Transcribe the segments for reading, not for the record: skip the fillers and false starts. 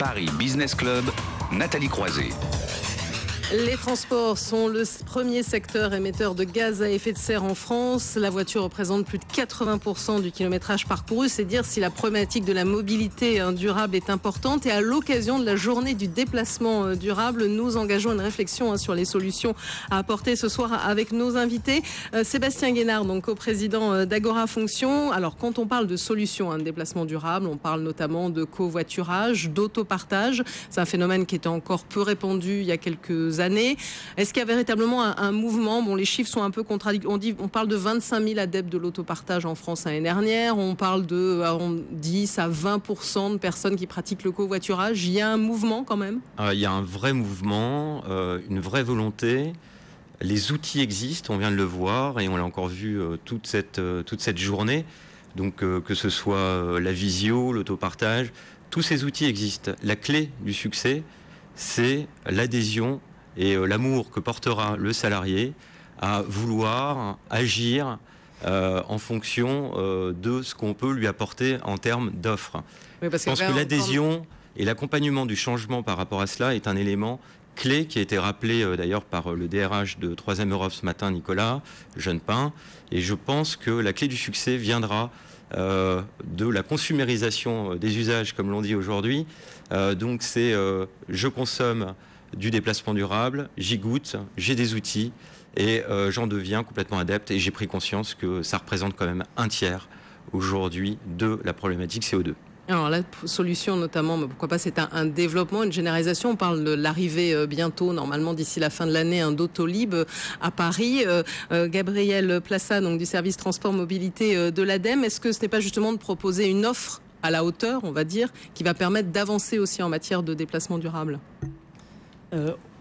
Paris Business Club, Nathalie Croiset. Les transports sont le premier secteur émetteur de gaz à effet de serre en France. La voiture représente plus de 80% du kilométrage parcouru. C'est dire si la problématique de la mobilité durable est importante. Et à l'occasion de la journée du déplacement durable, nous engageons une réflexion sur les solutions à apporter ce soir avec nos invités. Sébastien Guénard, donc co-président d'Agora Fonction. Alors quand on parle de solutions de déplacement durable, on parle notamment de covoiturage, d'autopartage. C'est un phénomène qui était encore peu répandu il y a quelques années. Est-ce qu'il y a véritablement un mouvement? Bon, les chiffres sont un peu contradictoires. On parle de 25 000 adeptes de l'autopartage en France l'année dernière. On parle de 10 à 20% de personnes qui pratiquent le covoiturage. Il y a un mouvement quand même? Il y a un vrai mouvement, une vraie volonté. Les outils existent, on vient de le voir et on l'a encore vu toute cette journée. Donc que ce soit la visio, l'autopartage, tous ces outils existent. La clé du succès, c'est l'adhésion et l'amour que portera le salarié à vouloir agir en fonction de ce qu'on peut lui apporter en termes d'offres. Oui, je pense que l'adhésion et l'accompagnement du changement par rapport à cela est un élément clé qui a été rappelé d'ailleurs par le DRH de 3ème Europe ce matin, Nicolas Jeunepin. Et je pense que la clé du succès viendra de la consumérisation des usages, comme l'on dit aujourd'hui. Donc c'est je consomme du déplacement durable, j'y goûte, j'ai des outils et j'en deviens complètement adepte et j'ai pris conscience que ça représente quand même un tiers aujourd'hui de la problématique CO2. Alors la solution notamment, mais pourquoi pas, c'est un développement, une généralisation. On parle de l'arrivée bientôt, normalement d'ici la fin de l'année, d'Autolib à Paris. Gabriel Plassa, donc du service transport mobilité de l'ADEME, est-ce que ce n'est pas justement de proposer une offre à la hauteur, on va dire, qui va permettre d'avancer aussi en matière de déplacement durable?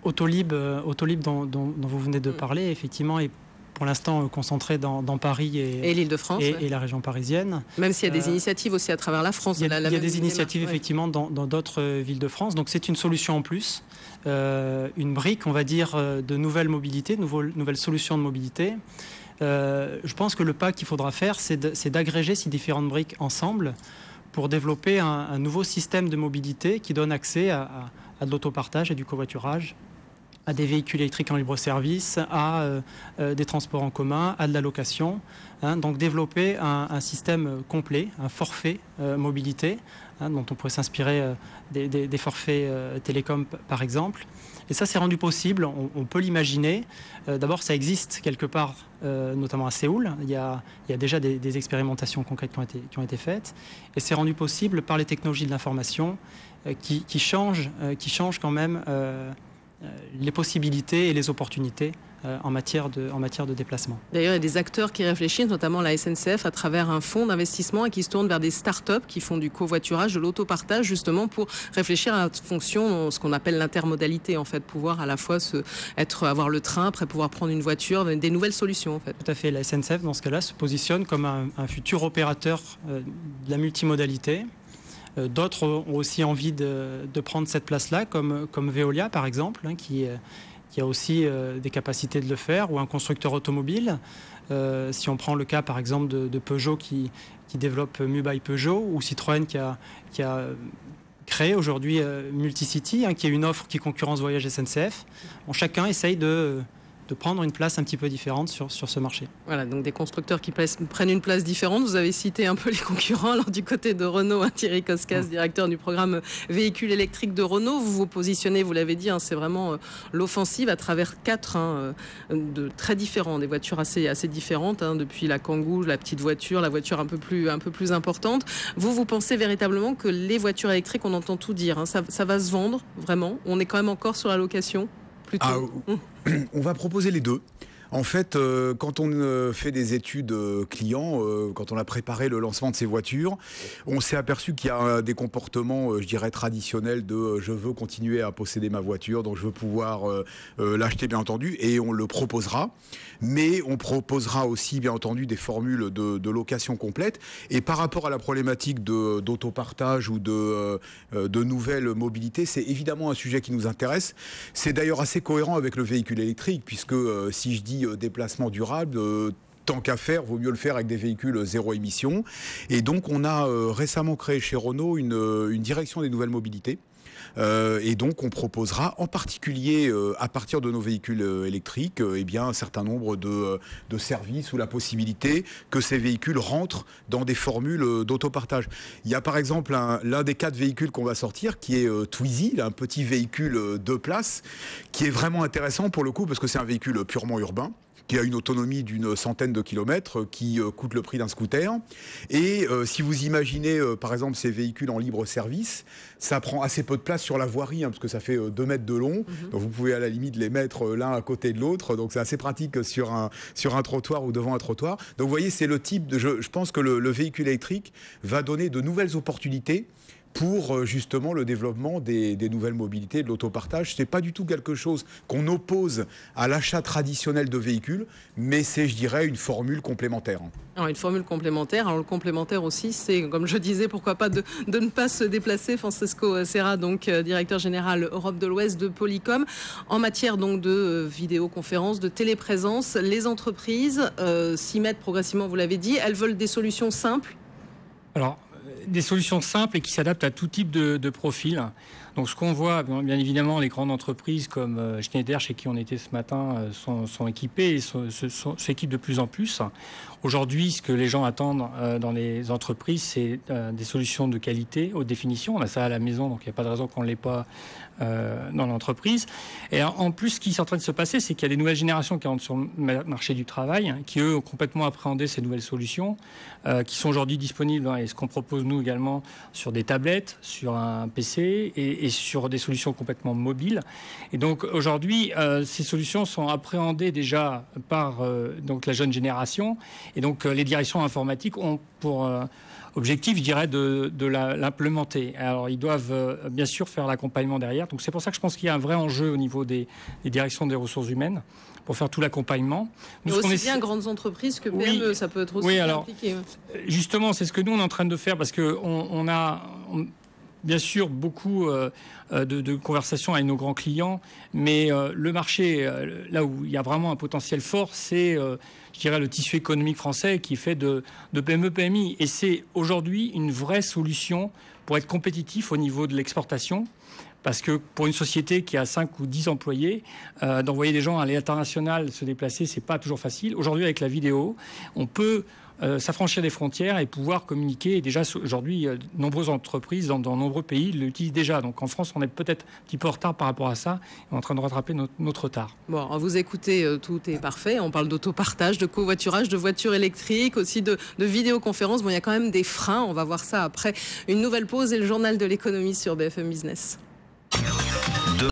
Autolib dont vous venez de parler, effectivement, est pour l'instant concentré dans Paris et l'Île-de-France et la région parisienne. Même s'il y a des initiatives aussi à travers la France. Il y a des initiatives effectivement dans d'autres villes de France. Donc c'est une solution en plus, une brique, on va dire, de nouvelles mobilités, nouvelles solutions de mobilité. Je pense que le pas qu'il faudra faire, c'est d'agréger ces différentes briques ensemble pour développer un nouveau système de mobilité qui donne accès à de l'autopartage et du covoiturage, à des véhicules électriques en libre-service, à des transports en commun, à de la location. Donc développer un système complet, un forfait mobilité, dont on pourrait s'inspirer des forfaits télécom par exemple. Et ça, c'est rendu possible, on peut l'imaginer. D'abord, ça existe quelque part, notamment à Séoul. Il y a déjà des expérimentations concrètes qui ont été faites. Et c'est rendu possible par les technologies de l'information qui changent quand même les possibilités et les opportunités en matière de déplacement. D'ailleurs, il y a des acteurs qui réfléchissent, notamment la SNCF, à travers un fonds d'investissement et qui se tournent vers des start-up qui font du covoiturage, de l'autopartage, justement pour réfléchir à la fonction, ce qu'on appelle l'intermodalité, en fait, pouvoir à la fois avoir le train, après pouvoir prendre une voiture, des nouvelles solutions, en fait. Tout à fait. La SNCF, dans ce cas-là, se positionne comme un futur opérateur de la multimodalité. D'autres ont aussi envie de prendre cette place-là, comme Veolia, par exemple, qui a aussi des capacités de le faire, ou un constructeur automobile. Si on prend le cas, par exemple, de Peugeot qui développe Mubai Peugeot, ou Citroën qui a créé aujourd'hui Multicity, qui est une offre qui concurrence Voyage SNCF. Bon, chacun essaye de prendre une place un petit peu différente sur ce marché. Voilà, donc des constructeurs qui prennent une place différente. Vous avez cité un peu les concurrents. Alors du côté de Renault, Thierry Koskas, directeur du programme véhicules électriques de Renault, vous vous positionnez, vous l'avez dit, c'est vraiment l'offensive à travers 4 de très différents, des voitures assez différentes, depuis la Kangoo, la petite voiture, la voiture un peu plus importante. Vous pensez véritablement que les voitures électriques, on entend tout dire, ça va se vendre vraiment? On est quand même encore sur la location? On va proposer les deux. En fait, quand on fait des études clients, quand on a préparé le lancement de ces voitures, on s'est aperçu qu'il y a des comportements, je dirais, traditionnels de je veux continuer à posséder ma voiture, donc je veux pouvoir l'acheter, bien entendu, et on le proposera. Mais on proposera aussi, bien entendu, des formules de location complète. Et par rapport à la problématique d'autopartage ou de nouvelles mobilités, c'est évidemment un sujet qui nous intéresse. C'est d'ailleurs assez cohérent avec le véhicule électrique, puisque si je dis déplacement durable, tant qu'à faire, vaut mieux le faire avec des véhicules zéro émission. Et donc, on a récemment créé chez Renault une direction des nouvelles mobilités. Et donc on proposera en particulier à partir de nos véhicules électriques un certain nombre de services ou la possibilité que ces véhicules rentrent dans des formules d'autopartage. Il y a par exemple l'un des 4 véhicules qu'on va sortir qui est Twizy, un petit véhicule 2 places qui est vraiment intéressant pour le coup parce que c'est un véhicule purement urbain qui a une autonomie d'une centaine de kilomètres, qui coûte le prix d'un scooter. Et si vous imaginez, par exemple, ces véhicules en libre service, ça prend assez peu de place sur la voirie, parce que ça fait 2 mètres de long. Donc vous pouvez à la limite les mettre l'un à côté de l'autre. Donc c'est assez pratique sur un trottoir ou devant un trottoir. Donc vous voyez, c'est le type de... Je pense que le véhicule électrique va donner de nouvelles opportunités pour justement le développement des nouvelles mobilités, de l'autopartage. C'est pas du tout quelque chose qu'on oppose à l'achat traditionnel de véhicules, mais c'est, je dirais, une formule complémentaire. Alors, une formule complémentaire. Alors, le complémentaire aussi, c'est, comme je disais, pourquoi pas de ne pas se déplacer. Francesco Serra, donc directeur général Europe de l'Ouest de Polycom. En matière donc de vidéoconférence, de téléprésence, les entreprises s'y mettent progressivement, vous l'avez dit. Elles veulent des solutions simples. Alors, des solutions simples et qui s'adaptent à tout type de profil. Donc ce qu'on voit, bien évidemment, les grandes entreprises comme Schneider, chez qui on était ce matin, sont équipées et s'équipent de plus en plus. Aujourd'hui, ce que les gens attendent dans les entreprises, c'est des solutions de qualité, haute définition. On a ça à la maison, donc il n'y a pas de raison qu'on ne l'ait pas dans l'entreprise. Et en plus, ce qui est en train de se passer, c'est qu'il y a des nouvelles générations qui rentrent sur le marché du travail, qui, eux, ont complètement appréhendé ces nouvelles solutions, qui sont aujourd'hui disponibles, et ce qu'on propose, nous, également, sur des tablettes, sur un PC et sur des solutions complètement mobiles. Et donc, aujourd'hui, ces solutions sont appréhendées déjà par donc la jeune génération. Et donc, les directions informatiques ont pour objectif, je dirais, de l'implémenter. Alors, ils doivent bien sûr faire l'accompagnement derrière. Donc, c'est pour ça que je pense qu'il y a un vrai enjeu au niveau des directions des ressources humaines pour faire tout l'accompagnement. Mais aussi bien grandes entreprises que PME, ça peut être aussi impliqué. Justement, c'est ce que nous, on est en train de faire parce qu'on a bien sûr beaucoup de conversations avec nos grands clients, mais le marché, là où il y a vraiment un potentiel fort, c'est, je dirais, le tissu économique français qui est fait de PME-PMI. Et c'est aujourd'hui une vraie solution pour être compétitif au niveau de l'exportation. Parce que pour une société qui a 5 ou 10 employés, d'envoyer des gens à l'international se déplacer, c'est pas toujours facile. Aujourd'hui, avec la vidéo, on peut s'affranchir des frontières et pouvoir communiquer. Et déjà, aujourd'hui, de nombreuses entreprises dans nombreux pays l'utilisent déjà. Donc en France, on est peut-être un petit peu en retard par rapport à ça. On est en train de rattraper notre retard. Bon, vous écoutez, tout est parfait. On parle d'autopartage, de covoiturage, de voitures électriques, aussi de vidéoconférence. Bon, il y a quand même des freins. On va voir ça après une nouvelle pause et le journal de l'économie sur BFM Business.